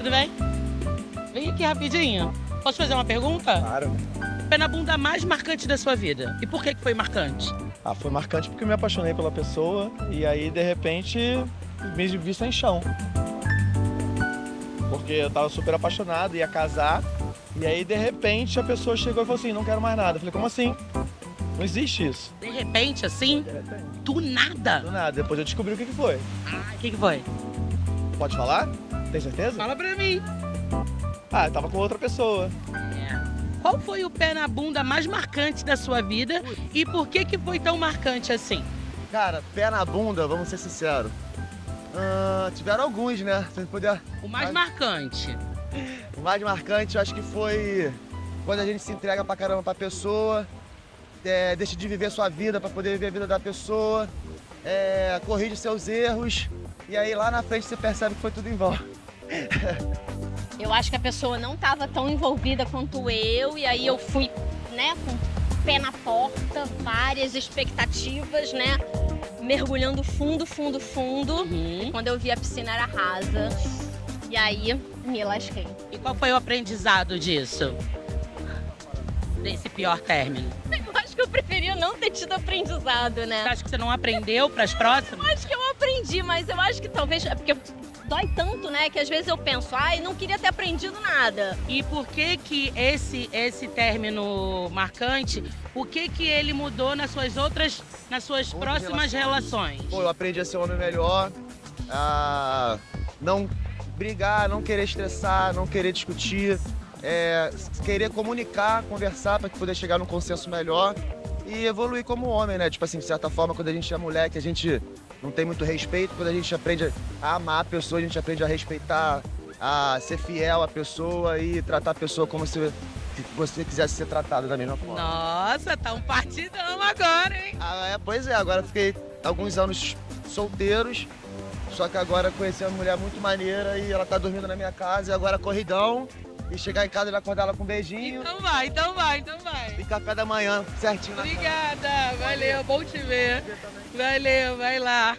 tudo bem? Vem aqui rapidinho. Posso fazer uma pergunta? Claro. Pé na bunda mais marcante da sua vida. E por que foi marcante? Foi marcante porque eu me apaixonei pela pessoa e aí, de repente, me vi sem chão. Porque eu tava super apaixonado, ia casar, e aí, de repente, a pessoa chegou e falou assim, não quero mais nada. Eu falei, como assim? Não existe isso. De repente, assim? De repente. Do nada? Do nada. Depois eu descobri o que foi. O que foi? Pode falar? Tem certeza? Fala pra mim. Eu tava com outra pessoa. Qual foi o pé na bunda mais marcante da sua vida e por que foi tão marcante assim? Cara, pé na bunda, vamos ser sinceros. Tiveram alguns, né? Se puder... O mais marcante. O mais marcante, eu acho que foi quando a gente se entrega pra caramba pra pessoa, deixa de viver sua vida pra poder viver a vida da pessoa, corrige seus erros, e aí lá na frente você percebe que foi tudo em vão. Eu acho que a pessoa não estava tão envolvida quanto eu, e aí eu fui, né, com o pé na porta, várias expectativas, né, mergulhando fundo. E quando eu vi a piscina era rasa, e aí me lasquei. E qual foi o aprendizado disso? Desse pior término? Eu acho que eu preferia não ter tido aprendizado, né? Você acha que você não aprendeu para as próximas? Eu acho que eu aprendi, mas eu acho que talvez... Porque dói tanto, né? Que às vezes eu penso, não queria ter aprendido nada. E por que esse término marcante, o que ele mudou nas suas próximas relações? Pô, eu aprendi a ser um homem melhor, a não brigar, não querer estressar, não querer discutir, querer comunicar, conversar para poder chegar num consenso melhor e evoluir como homem, né? Tipo assim, de certa forma, quando a gente é moleque, a gente não tem muito respeito. Quando a gente aprende a amar a pessoa, a gente aprende a respeitar, a ser fiel à pessoa e tratar a pessoa como se você quisesse ser tratado da mesma forma. Nossa, tá um partidão agora, hein? Pois é, agora fiquei alguns anos solteiros, só que agora conheci uma mulher muito maneira e ela tá dormindo na minha casa e agora corridão. E chegar em casa e acordar ela com um beijinho. Então vai. E café da manhã, certinho na Obrigada, valeu, bom te ver. Valeu, vai lá.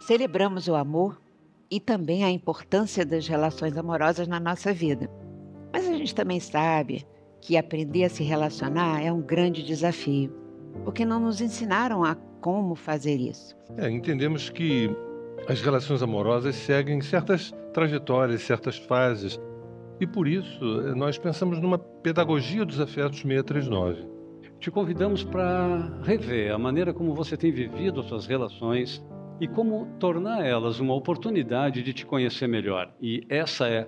Celebramos o amor e também a importância das relações amorosas na nossa vida. Mas a gente também sabe que aprender a se relacionar é um grande desafio, porque não nos ensinaram a como fazer isso. Entendemos que as relações amorosas seguem certas trajetórias, certas fases, e por isso nós pensamos numa pedagogia dos afetos 639. Te convidamos para rever a maneira como você tem vivido as suas relações e como tornar elas uma oportunidade de te conhecer melhor. E essa é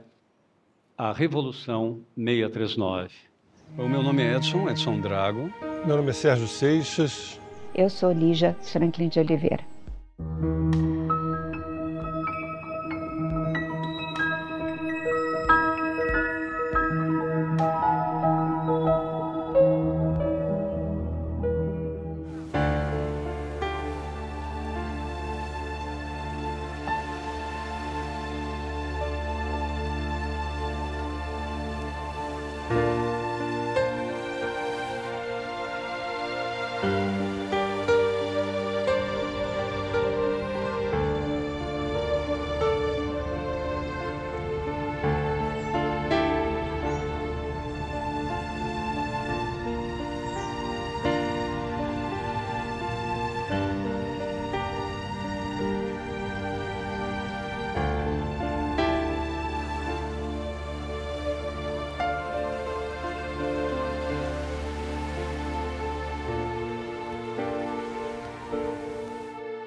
a Revolução 639. O meu nome é Edson Drago. Meu nome é Sérgio Seixas. Eu sou Lígia Franklin de Oliveira.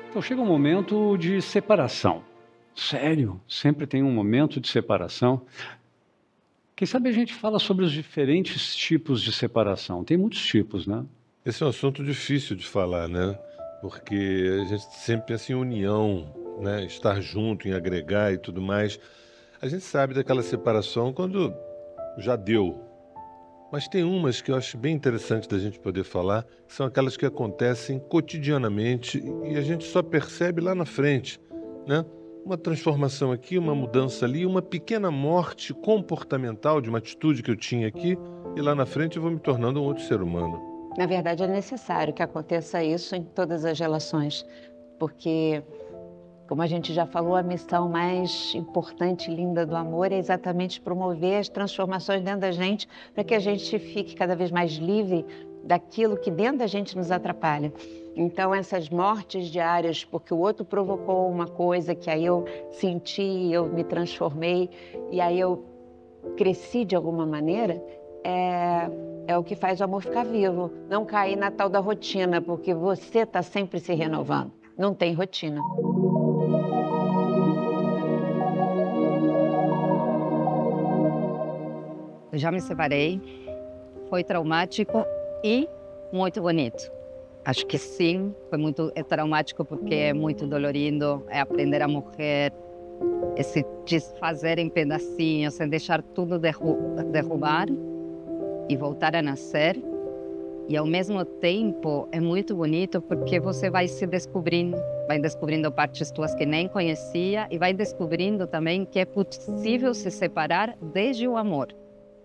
Então chega um momento de separação. Sério, sempre tem um momento de separação. Quem sabe a gente fala sobre os diferentes tipos de separação. Tem muitos tipos, né? Esse é um assunto difícil de falar, né? Porque a gente sempre pensa em união, né? Estar junto, em agregar e tudo mais. A gente sabe daquela separação quando já deu. Mas tem umas que eu acho bem interessante da gente poder falar, que são aquelas que acontecem cotidianamente e a gente só percebe lá na frente, né? Uma transformação aqui, uma mudança ali, uma pequena morte comportamental de uma atitude que eu tinha aqui e lá na frente eu vou me tornando um outro ser humano. Na verdade, é necessário que aconteça isso em todas as relações, porque, como a gente já falou, a missão mais importante e linda do amor é exatamente promover as transformações dentro da gente para que a gente fique cada vez mais livre daquilo que dentro da gente nos atrapalha. Então, essas mortes diárias, porque o outro provocou uma coisa que aí eu senti, eu me transformei e aí eu cresci de alguma maneira, é o que faz o amor ficar vivo. Não cair na tal da rotina, porque você está sempre se renovando. Não tem rotina. Eu já me separei, foi traumático e muito bonito. Acho que sim, foi muito traumático porque é muito dolorido, é aprender a morrer, é se desfazer em pedacinhos, é deixar tudo derrubar e voltar a nascer. E ao mesmo tempo é muito bonito porque você vai se descobrindo, vai descobrindo partes tuas que nem conhecia e vai descobrindo também que é possível se separar desde o amor.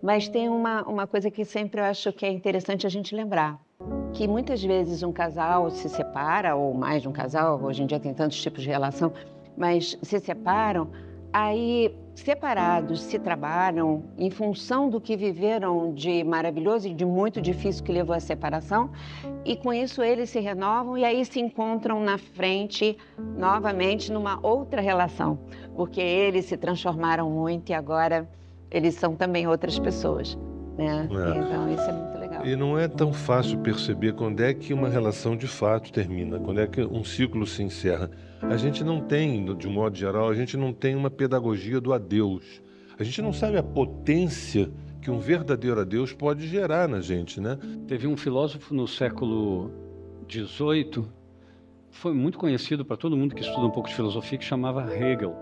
Mas tem uma coisa que sempre eu acho que é interessante a gente lembrar, que muitas vezes um casal se separa, ou mais de um casal, hoje em dia tem tantos tipos de relação, mas se separam, aí separados se trabalham em função do que viveram de maravilhoso e de muito difícil que levou à separação, e com isso eles se renovam e aí se encontram na frente novamente numa outra relação, porque eles se transformaram muito e agora eles são também outras pessoas, né? Então isso é muito legal. E não é tão fácil perceber quando é que uma relação de fato termina, quando é que um ciclo se encerra. A gente não tem, de um modo geral, a gente não tem uma pedagogia do adeus. A gente não sabe a potência que um verdadeiro adeus pode gerar na gente, né? Teve um filósofo no século XVIII, foi muito conhecido para todo mundo que estuda um pouco de filosofia, que chamava Hegel.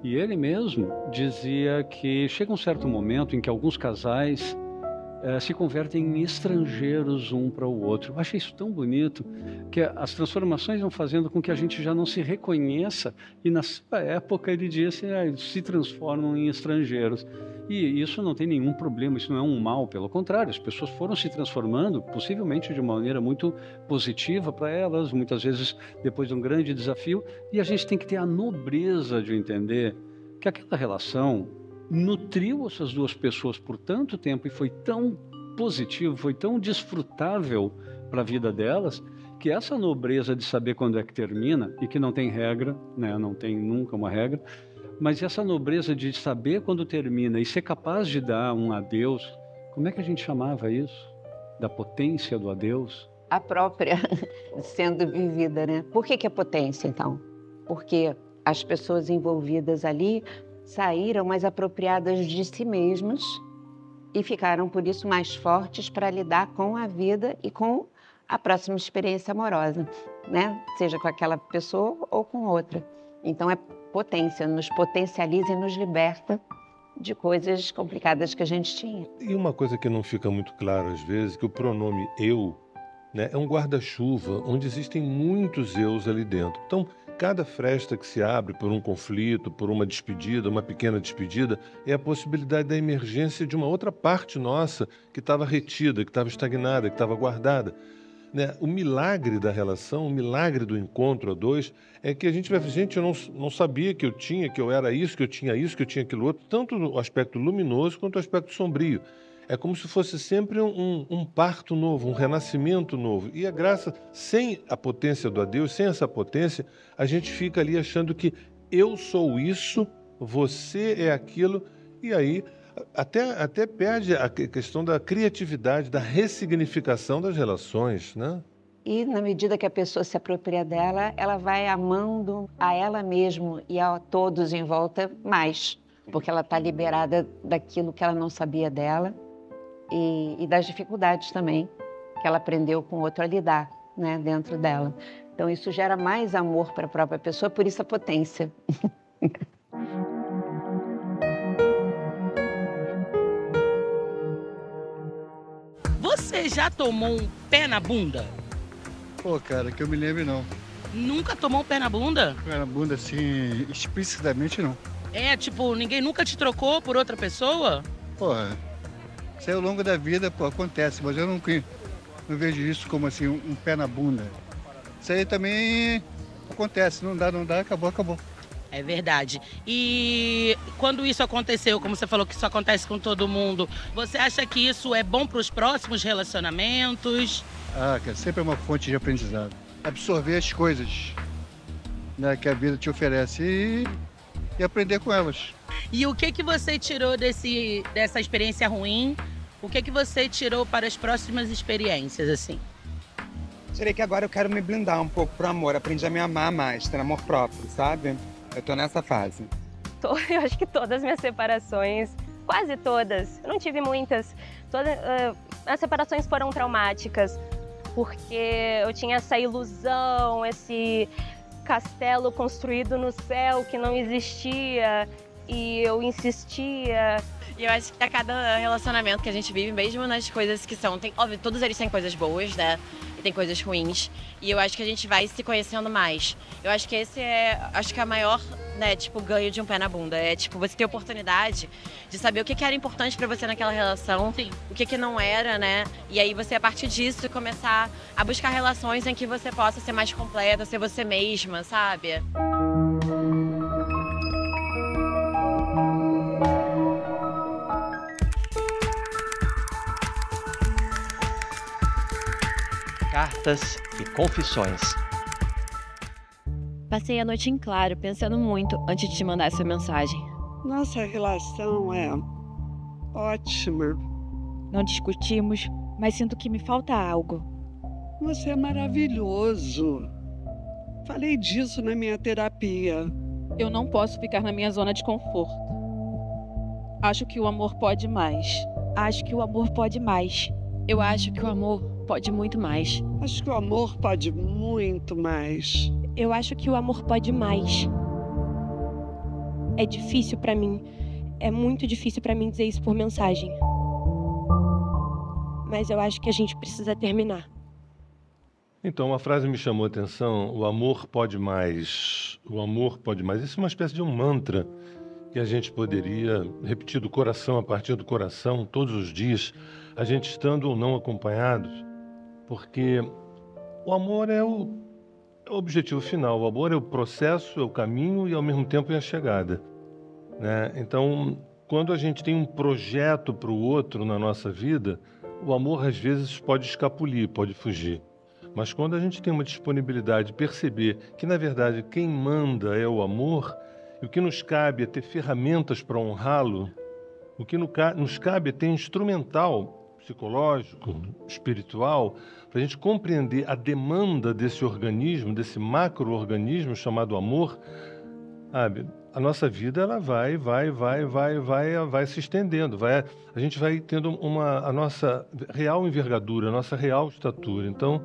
E ele mesmo dizia que chega um certo momento em que alguns casais se convertem em estrangeiros um para o outro. Eu achei isso tão bonito, que as transformações vão fazendo com que a gente já não se reconheça, e na sua época ele disse, se transformam em estrangeiros. E isso não tem nenhum problema, isso não é um mal, pelo contrário, as pessoas foram se transformando, possivelmente de uma maneira muito positiva para elas, muitas vezes depois de um grande desafio, e a gente tem que ter a nobreza de entender que aquela relação nutriu essas duas pessoas por tanto tempo e foi tão positivo, foi tão desfrutável para a vida delas, que essa nobreza de saber quando é que termina, e que não tem regra, né? Não tem nunca uma regra, mas essa nobreza de saber quando termina e ser capaz de dar um adeus, como é que a gente chamava isso? Da potência do adeus? A própria sendo vivida, né? Por que é potência, então? Porque as pessoas envolvidas ali saíram mais apropriadas de si mesmas e ficaram, por isso, mais fortes para lidar com a vida e com a próxima experiência amorosa, né? Seja com aquela pessoa ou com outra. Então, é potência, nos potencializa e nos liberta de coisas complicadas que a gente tinha. E uma coisa que não fica muito clara às vezes, que o pronome eu, né, é um guarda-chuva onde existem muitos eus ali dentro. Então, cada fresta que se abre por um conflito, por uma despedida, uma pequena despedida, é a possibilidade da emergência de uma outra parte nossa que estava retida, que estava estagnada, que estava guardada. Né? O milagre da relação, o milagre do encontro a dois, é que a gente vai dizer, gente, eu não sabia que eu tinha, que eu era isso, que eu tinha aquilo outro, tanto o aspecto luminoso quanto o aspecto sombrio. É como se fosse sempre um parto novo, um renascimento novo. E a graça, sem a potência do adeus, sem essa potência, a gente fica ali achando que eu sou isso, você é aquilo, e aí até perde a questão da criatividade, da ressignificação das relações, né? E na medida que a pessoa se apropria dela, ela vai amando a ela mesma e a todos em volta mais, porque ela está liberada daquilo que ela não sabia dela e das dificuldades também que ela aprendeu com o outro a lidar, né, dentro dela. Então isso gera mais amor para a própria pessoa, por isso a potência. Você já tomou um pé na bunda? Pô, cara, que eu me lembre não. Nunca tomou um pé na bunda? Pé na bunda, assim, explicitamente não. É, tipo, ninguém nunca te trocou por outra pessoa? Porra, isso aí ao longo da vida, pô, acontece, mas eu não vejo isso como assim, um pé na bunda. Isso aí também acontece, não dá, acabou. É verdade. E quando isso aconteceu, como você falou que isso acontece com todo mundo, você acha que isso é bom para os próximos relacionamentos? Ah, cara, sempre é uma fonte de aprendizado. Absorver as coisas, né, que a vida te oferece e aprender com elas. E o que você tirou dessa experiência ruim? O que você tirou para as próximas experiências, assim? Tirei que agora eu quero me blindar um pouco pro amor, aprendi a me amar mais, ter amor próprio, sabe? Eu tô nessa fase. Eu acho que todas as minhas separações, quase todas, eu não tive muitas, as separações foram traumáticas, porque eu tinha essa ilusão, esse castelo construído no céu que não existia, e eu insistia. E eu acho que a cada relacionamento que a gente vive, mesmo nas coisas que são... óbvio, todos eles têm coisas boas, né? E tem coisas ruins. E eu acho que a gente vai se conhecendo mais. Eu acho que esse acho que é a maior, né, tipo, ganho de um pé na bunda. É, tipo, você ter oportunidade de saber o que era importante pra você naquela relação, sim, o que não era, né? E aí você, a partir disso, começar a buscar relações em que você possa ser mais completa, ser você mesma, sabe? Cartas e confissões. Passei a noite em claro, pensando muito antes de te mandar essa mensagem. Nossa relação é ótima. Não discutimos, mas sinto que me falta algo. Você é maravilhoso. Falei disso na minha terapia. Eu não posso ficar na minha zona de conforto. Acho que o amor pode mais. Acho que o amor pode mais. Eu acho que o amor pode muito mais. Acho que o amor pode muito mais. Eu acho que o amor pode mais. É difícil pra mim. É muito difícil pra mim dizer isso por mensagem. Mas eu acho que a gente precisa terminar. Então, uma frase me chamou a atenção: o amor pode mais. O amor pode mais. Isso é uma espécie de um mantra que a gente poderia repetir do coração, a partir do coração, todos os dias, a gente estando ou não acompanhados, porque o amor é o objetivo final, o amor é o processo, é o caminho e ao mesmo tempo é a chegada, né? Então, quando a gente tem um projeto para o outro na nossa vida, o amor às vezes pode escapulir, pode fugir. Mas quando a gente tem uma disponibilidade de perceber que, na verdade, quem manda é o amor, e o que nos cabe é ter ferramentas para honrá-lo, o que nos cabe é ter instrumental psicológico, espiritual, para a gente compreender a demanda desse organismo, desse macro-organismo chamado amor, sabe? A nossa vida ela vai se estendendo, a gente vai tendo a nossa real envergadura, a nossa real estatura. Então,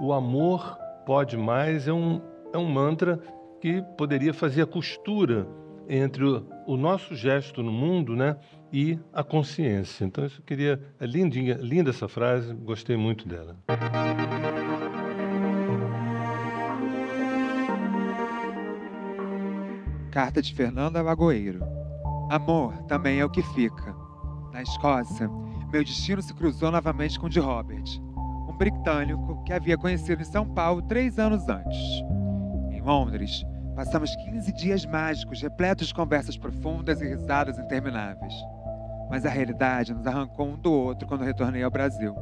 o amor pode mais é um mantra que poderia fazer a costura entre o nosso gesto no mundo, né, e a consciência. Então, eu queria... É linda essa frase, gostei muito dela. Carta de Fernanda Lagoeiro. Amor também é o que fica. Na Escócia, meu destino se cruzou novamente com o de Robert, um britânico que havia conhecido em São Paulo 3 anos antes. Em Londres, passamos 15 dias mágicos, repletos de conversas profundas e risadas intermináveis. Mas a realidade nos arrancou um do outro quando retornei ao Brasil.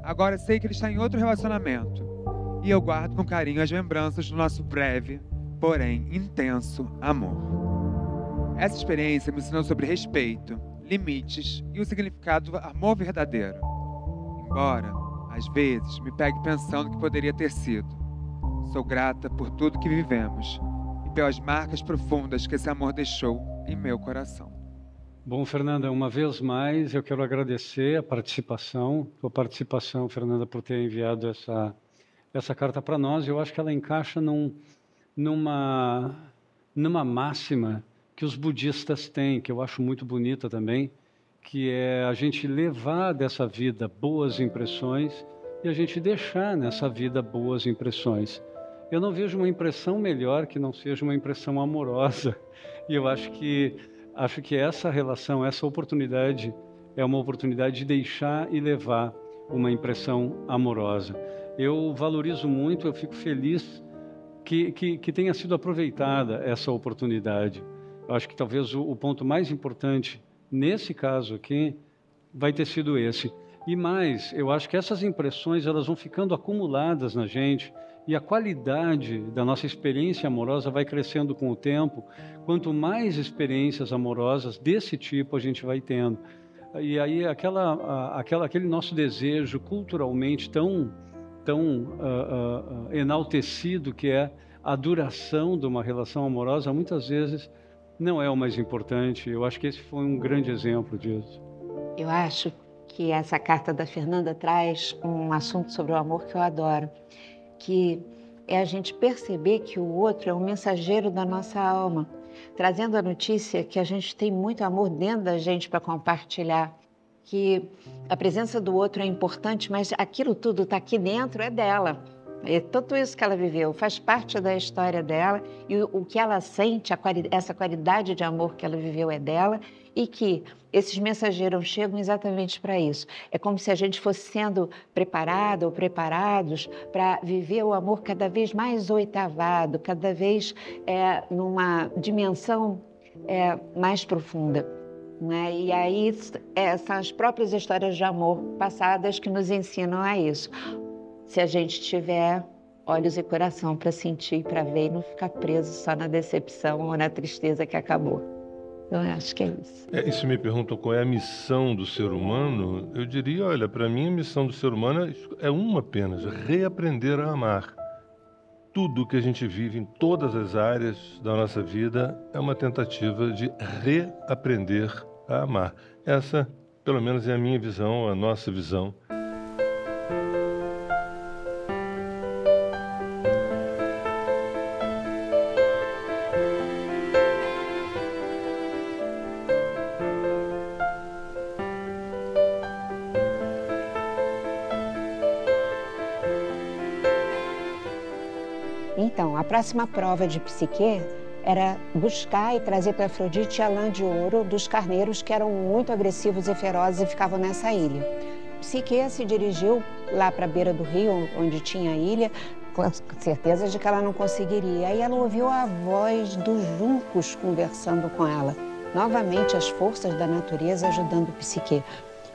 Agora sei que ele está em outro relacionamento, e eu guardo com carinho as lembranças do nosso breve, porém intenso, amor. Essa experiência me ensinou sobre respeito, limites e o significado do amor verdadeiro. Embora, às vezes, me pegue pensando que poderia ter sido. Sou grata por tudo que vivemos e pelas marcas profundas que esse amor deixou em meu coração. Bom, Fernanda, uma vez mais eu quero agradecer a tua participação, Fernanda, por ter enviado essa carta para nós. Eu acho que ela encaixa numa máxima que os budistas têm, que eu acho muito bonita também, que é a gente levar dessa vida boas impressões e a gente deixar nessa vida boas impressões. Eu não vejo uma impressão melhor que não seja uma impressão amorosa. E eu acho que essa relação, essa oportunidade é uma oportunidade de deixar e levar uma impressão amorosa. Eu valorizo muito, eu fico feliz que tenha sido aproveitada essa oportunidade. Eu acho que talvez o ponto mais importante nesse caso aqui vai ter sido esse. E mais, eu acho que essas impressões elas vão ficando acumuladas na gente e a qualidade da nossa experiência amorosa vai crescendo com o tempo. Quanto mais experiências amorosas desse tipo a gente vai tendo. E aí aquele nosso desejo culturalmente tão enaltecido que é a duração de uma relação amorosa, muitas vezes não é o mais importante. Eu acho que esse foi um grande exemplo disso. Eu acho que essa carta da Fernanda traz um assunto sobre o amor que eu adoro, que é a gente perceber que o outro é um mensageiro da nossa alma, trazendo a notícia que a gente tem muito amor dentro da gente para compartilhar, que a presença do outro é importante, mas aquilo tudo está aqui dentro, é dela. E tudo isso que ela viveu faz parte da história dela e o que ela sente, essa qualidade de amor que ela viveu é dela e que esses mensageiros chegam exatamente para isso. É como se a gente fosse sendo preparado ou preparados para viver o amor cada vez mais oitavado, cada vez numa dimensão mais profunda. Né? E aí são as próprias histórias de amor passadas que nos ensinam a isso. Se a gente tiver olhos e coração para sentir, para ver e não ficar preso só na decepção ou na tristeza que acabou. Então, eu acho que é isso. E se me perguntam qual é a missão do ser humano, eu diria, olha, para mim a missão do ser humano é uma apenas, reaprender a amar. Tudo que a gente vive em todas as áreas da nossa vida é uma tentativa de reaprender a amar. Essa, pelo menos, é a minha visão, a nossa visão. Então, a próxima prova de Psique era buscar e trazer para Afrodite a lã de ouro dos carneiros que eram muito agressivos e ferozes e ficavam nessa ilha. Psique se dirigiu lá para a beira do rio, onde tinha a ilha, com certeza de que ela não conseguiria. Aí ela ouviu a voz dos juncos conversando com ela. Novamente, as forças da natureza ajudando Psique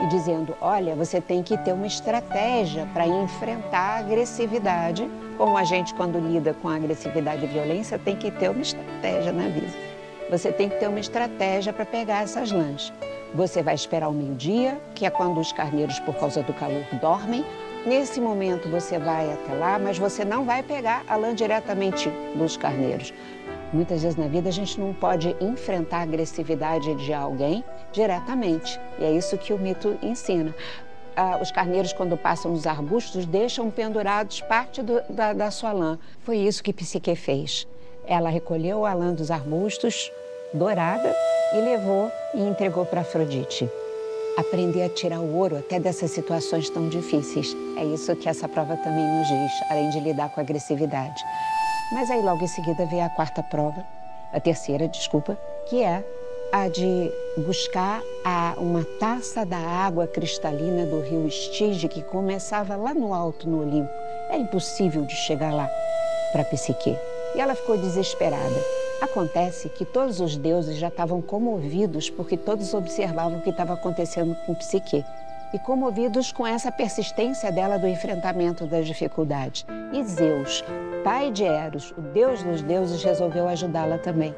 e dizendo, olha, você tem que ter uma estratégia para enfrentar a agressividade. Como a gente, quando lida com a agressividade e violência, tem que ter uma estratégia na vida. Você tem que ter uma estratégia para pegar essas lãs. Você vai esperar o meio-dia, que é quando os carneiros, por causa do calor, dormem. Nesse momento, você vai até lá, mas você não vai pegar a lã diretamente dos carneiros. Muitas vezes na vida a gente não pode enfrentar a agressividade de alguém diretamente. E é isso que o mito ensina. Os carneiros, quando passam nos arbustos, deixam pendurados parte da sua lã. Foi isso que Psique fez. Ela recolheu a lã dos arbustos, dourada, e levou e entregou para Afrodite. Aprender a tirar o ouro até dessas situações tão difíceis. É isso que essa prova também nos diz, além de lidar com a agressividade. Mas aí logo em seguida veio a quarta prova, a terceira, desculpa, que é a de buscar uma taça da água cristalina do rio Estige, que começava lá no alto, no Olimpo. É impossível de chegar lá para Psique. E ela ficou desesperada. Acontece que todos os deuses já estavam comovidos porque todos observavam o que estava acontecendo com Psique. E comovidos com essa persistência dela do enfrentamento das dificuldades. E Zeus, pai de Eros, o deus dos deuses, resolveu ajudá-la também.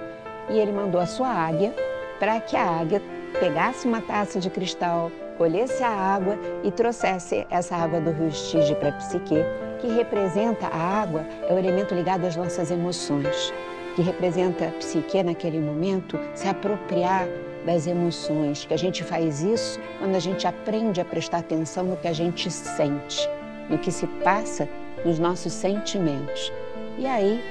E ele mandou a sua águia para que a águia pegasse uma taça de cristal, colhesse a água e trouxesse essa água do rio Estige para Psique, que representa a água, é o elemento ligado às nossas emoções. que representa a psique naquele momento, se apropriar das emoções, que a gente faz isso quando a gente aprende a prestar atenção no que a gente sente, no que se passa nos nossos sentimentos. E aí,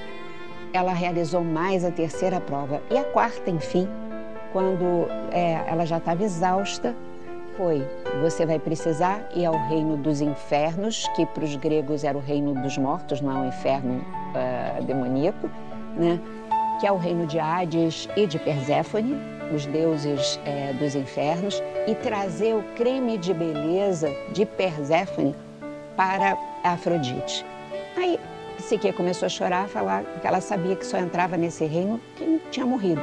ela realizou mais a terceira prova. E a quarta, enfim, quando ela já estava exausta, foi: você vai precisar ir ao reino dos infernos, que para os gregos era o reino dos mortos, não é um inferno demoníaco, né? Que é o reino de Hades e de Perséfone, os deuses dos infernos, e trazer o creme de beleza de Perséfone para Afrodite. Aí Psique começou a chorar, a falar que ela sabia que só entrava nesse reino quem tinha morrido.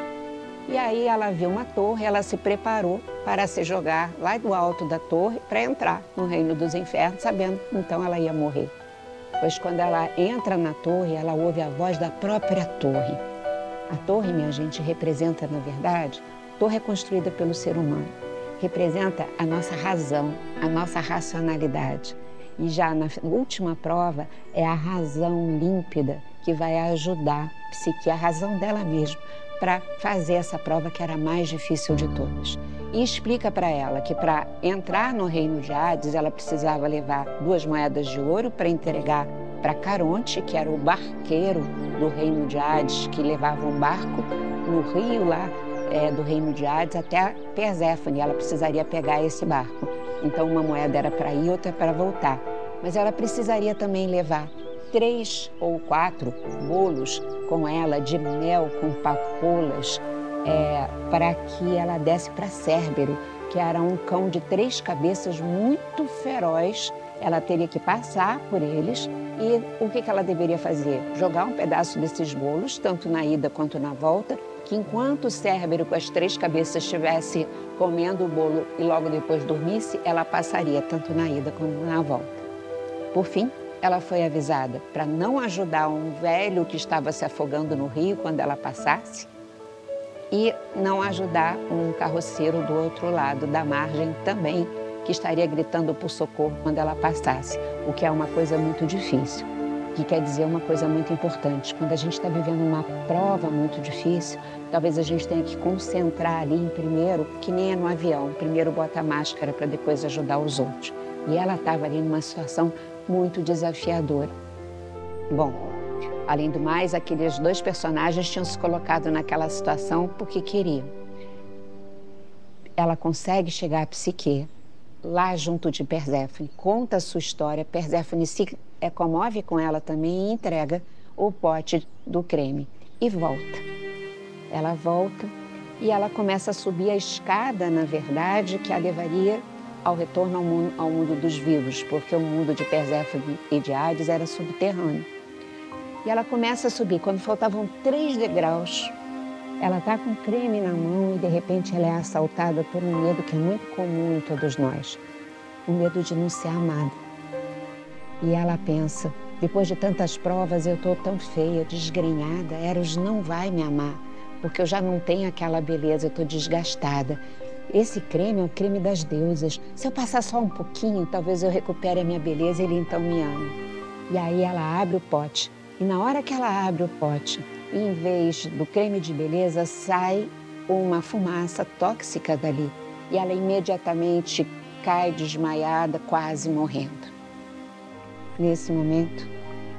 E aí ela viu uma torre, ela se preparou para se jogar lá do alto da torre para entrar no reino dos infernos, sabendo que então ela ia morrer. Pois quando ela entra na torre, ela ouve a voz da própria torre. A torre, minha gente, representa, na verdade, a torre é construída pelo ser humano. Representa a nossa razão, a nossa racionalidade. E já na última prova é a razão límpida que vai ajudar a Psique, a razão dela mesma, para fazer essa prova que era a mais difícil de todas. E explica para ela que para entrar no reino de Hades, ela precisava levar 2 moedas de ouro para entregar para Caronte, que era o barqueiro do reino de Hades, que levava um barco no rio lá do reino de Hades até Perséfone. Ela precisaria pegar esse barco. Então uma moeda era para ir, outra para voltar. Mas ela precisaria também levar 3 ou 4 bolos com ela de mel com papoulas para que ela desse para Cérbero, que era um cão de 3 cabeças muito feroz. Ela teria que passar por eles e o que ela deveria fazer? Jogar um pedaço desses bolos, tanto na ida quanto na volta, que enquanto Cérbero com as 3 cabeças estivesse comendo o bolo e logo depois dormisse, ela passaria tanto na ida como na volta. Por fim, ela foi avisada para não ajudar um velho que estava se afogando no rio quando ela passasse e não ajudar um carroceiro do outro lado da margem também, que estaria gritando por socorro quando ela passasse, o que é uma coisa muito difícil, que quer dizer uma coisa muito importante. Quando a gente está vivendo uma prova muito difícil, talvez a gente tenha que concentrar ali em primeiro, que nem é no avião, primeiro bota a máscara para depois ajudar os outros. E ela estava ali numa situação muito desafiadora. Bom, além do mais, aqueles 2 personagens tinham se colocado naquela situação porque queriam. Ela consegue chegar a Psique, lá junto de Perséfone, conta a sua história. Perséfone se comove com ela também e entrega o pote do creme e volta. Ela volta e ela começa a subir a escada, na verdade, que a levaria ao retorno ao mundo dos vivos, porque o mundo de Perséfone e de Hades era subterrâneo. E ela começa a subir. Quando faltavam 3 degraus, ela está com creme na mão e, de repente, ela é assaltada por um medo que é muito comum em todos nós. O medo de não ser amada. E ela pensa, depois de tantas provas, eu estou tão feia, desgrenhada, Eros não vai me amar, porque eu já não tenho aquela beleza, eu estou desgastada. Esse creme é o creme das deusas. Se eu passar só um pouquinho, talvez eu recupere a minha beleza e ele então me ame. E aí ela abre o pote. E na hora que ela abre o pote, em vez do creme de beleza, sai uma fumaça tóxica dali. E ela imediatamente cai desmaiada, quase morrendo. Nesse momento,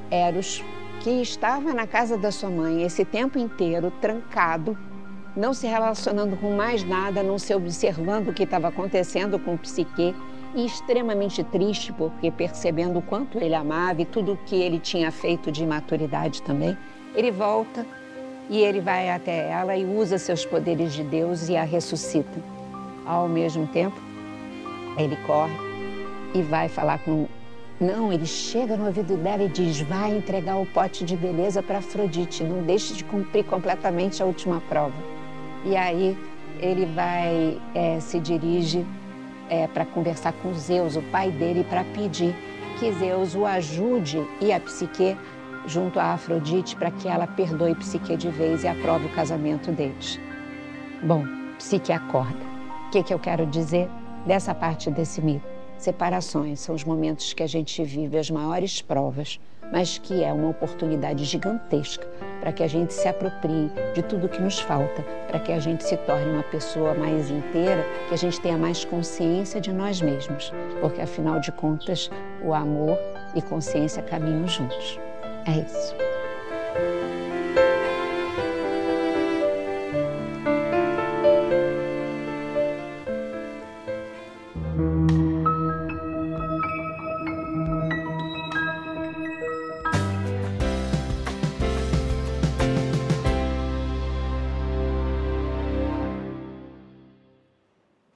Eros, que estava na casa da sua mãe esse tempo inteiro, trancado, não se relacionando com mais nada, não se observando o que estava acontecendo com Psique, e extremamente triste, porque percebendo o quanto ele amava e tudo o que ele tinha feito de imaturidade também, ele volta e ele vai até ela e usa seus poderes de Deus e a ressuscita. Ao mesmo tempo, ele corre e vai falar com... Não, ele chega no ouvido dela e diz, vai entregar o pote de beleza para Afrodite, não deixe de cumprir completamente a última prova. E aí ele vai, se dirige para conversar com Zeus, o pai dele, para pedir que Zeus o ajude e a Psique junto a Afrodite para que ela perdoe Psique de vez e aprove o casamento deles. Bom, Psique acorda. O que eu quero dizer dessa parte desse mito? Separações são os momentos que a gente vive as maiores provas, mas que é uma oportunidade gigantesca para que a gente se aproprie de tudo que nos falta, para que a gente se torne uma pessoa mais inteira, que a gente tenha mais consciência de nós mesmos, porque afinal de contas, o amor e consciência caminham juntos. É isso.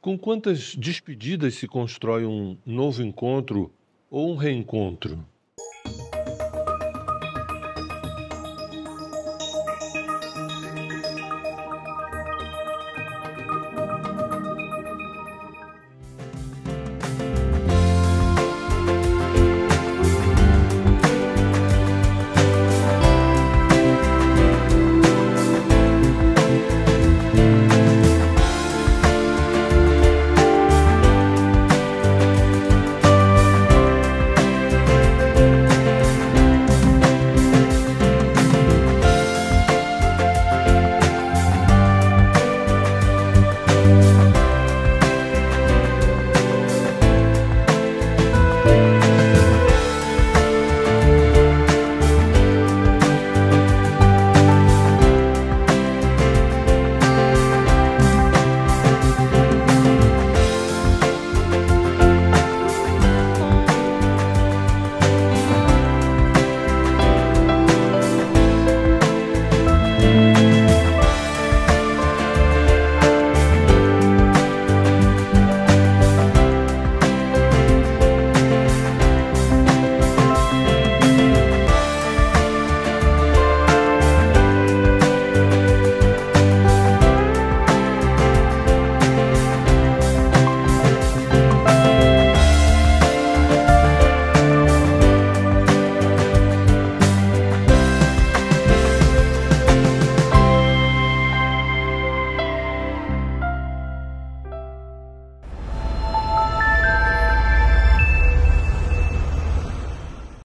Com quantas despedidas se constrói um novo encontro ou um reencontro?